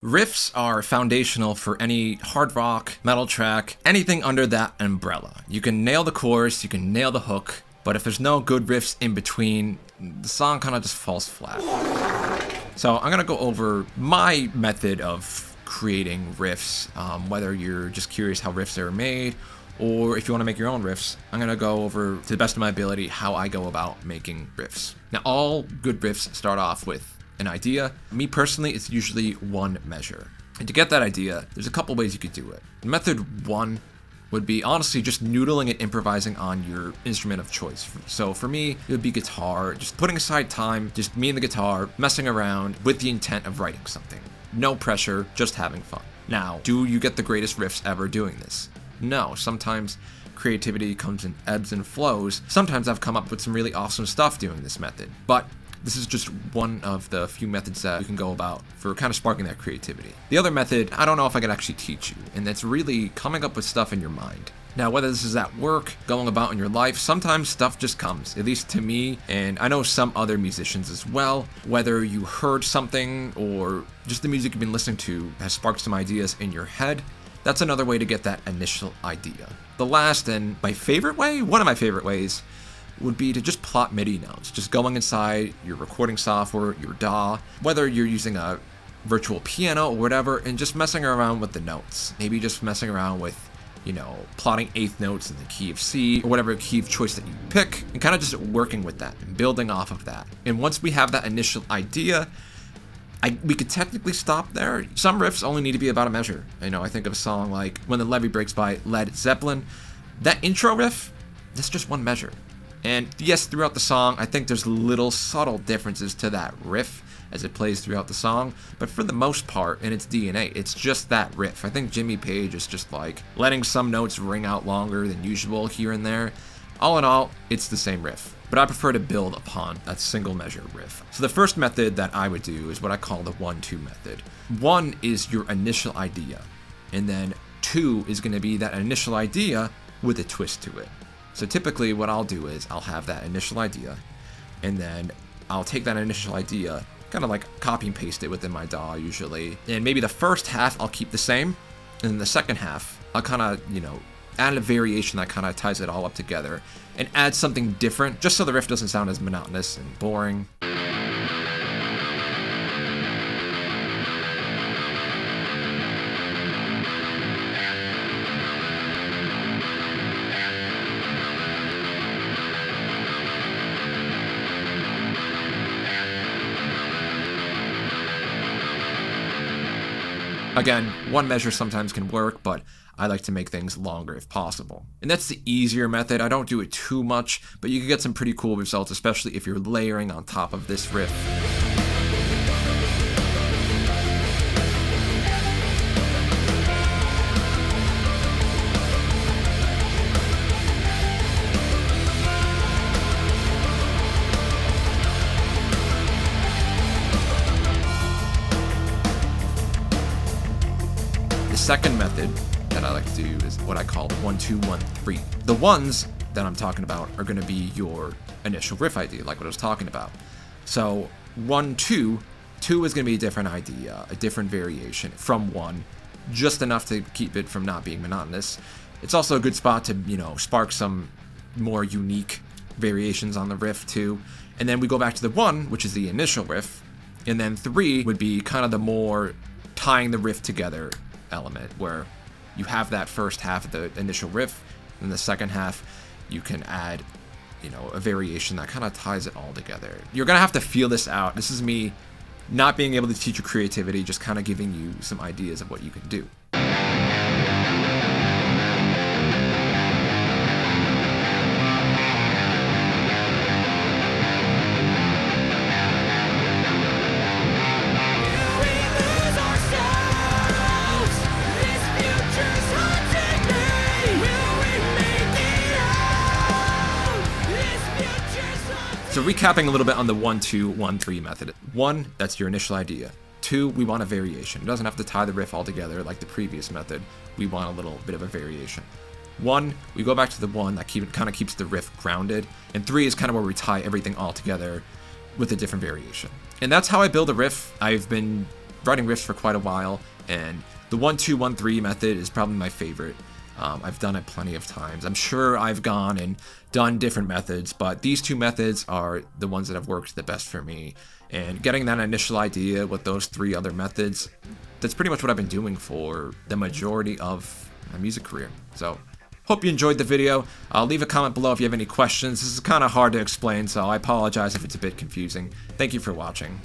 Riffs are foundational for any hard rock, metal track, anything under that umbrella. You can nail the chorus, you can nail the hook, but if there's no good riffs in between, the song kind of just falls flat. So I'm gonna go over my method of creating riffs, whether you're just curious how riffs are made, or if you want to make your own riffs. I'm gonna go over, to the best of my ability, how I go about making riffs. Now, all good riffs start off with an idea. Me personally, it's usually one measure. And to get that idea, there's a couple ways you could do it. Method one would be honestly just noodling and improvising on your instrument of choice. So for me, it would be guitar, just putting aside time, just me and the guitar, messing around with the intent of writing something. No pressure, just having fun. Now, do you get the greatest riffs ever doing this? No, sometimes creativity comes in ebbs and flows. Sometimes I've come up with some really awesome stuff doing this method, but this is just one of the few methods that you can go about for kind of sparking that creativity. The other method, I don't know if I can actually teach you, and that's really coming up with stuff in your mind. Now, whether this is at work, going about in your life, sometimes stuff just comes, at least to me, and I know some other musicians as well. Whether you heard something or just the music you've been listening to has sparked some ideas in your head, that's another way to get that initial idea. The last and my favorite way, one of my favorite ways, would be to just plot MIDI notes, just going inside your recording software, your DAW, whether you're using a virtual piano or whatever, and just messing around with the notes. Maybe just messing around with, plotting eighth notes in the key of C, or whatever key of choice that you pick, and kind of just working with that and building off of that. And once we have that initial idea, we could technically stop there. Some riffs only need to be about a measure. I think of a song like When the Levee Breaks by Led Zeppelin. That intro riff, that's just one measure. And yes, throughout the song, I think there's little subtle differences to that riff as it plays throughout the song, but for the most part, in its DNA, it's just that riff. I think Jimmy Page is just like letting some notes ring out longer than usual here and there. All in all, it's the same riff, but I prefer to build upon that single measure riff. So the first method that I would do is what I call the 1-2 method. 1 is your initial idea, and then 2 is going to be that initial idea with a twist to it. So typically what I'll do is I'll have that initial idea, and then I'll take that initial idea, kind of like copy and paste it within my DAW usually, and maybe the first half I'll keep the same, and then the second half I'll kind of, add a variation that kind of ties it all up together and add something different, just so the riff doesn't sound as monotonous and boring. Again, one measure sometimes can work, but I like to make things longer if possible. And that's the easier method. I don't do it too much, but you can get some pretty cool results, especially if you're layering on top of this riff. The second method that I like to do is what I call 1-2, 1-3. The ones that I'm talking about are going to be your initial riff idea, like what I was talking about. So 1-2, 2 is going to be a different idea, a different variation from 1, just enough to keep it from not being monotonous. It's also a good spot to, spark some more unique variations on the riff too. And then we go back to the 1, which is the initial riff, and then 3 would be kind of the more tying the riff together element, where you have that first half of the initial riff, and the second half you can add a variation that kind of ties it all together. You're gonna have to feel this out. This is me not being able to teach you creativity, just kind of giving you some ideas of what you can do. So recapping a little bit on the 1-2, 1-3 method. 1, that's your initial idea. 2, we want a variation. It doesn't have to tie the riff all together like the previous method. We want a little bit of a variation. 1, we go back to the 1 that kind of keeps the riff grounded, and 3 is kind of where we tie everything all together with a different variation. And that's how I build a riff. I've been writing riffs for quite a while, and the 1-2-1-3 method is probably my favorite. I've done it plenty of times. I'm sure I've gone and done different methods, but these two methods are the ones that have worked the best for me. And getting that initial idea with those 3 other methods, that's pretty much what I've been doing for the majority of my music career. So, hope you enjoyed the video. Leave a comment below if you have any questions. This is kind of hard to explain, so I apologize if it's a bit confusing. Thank you for watching.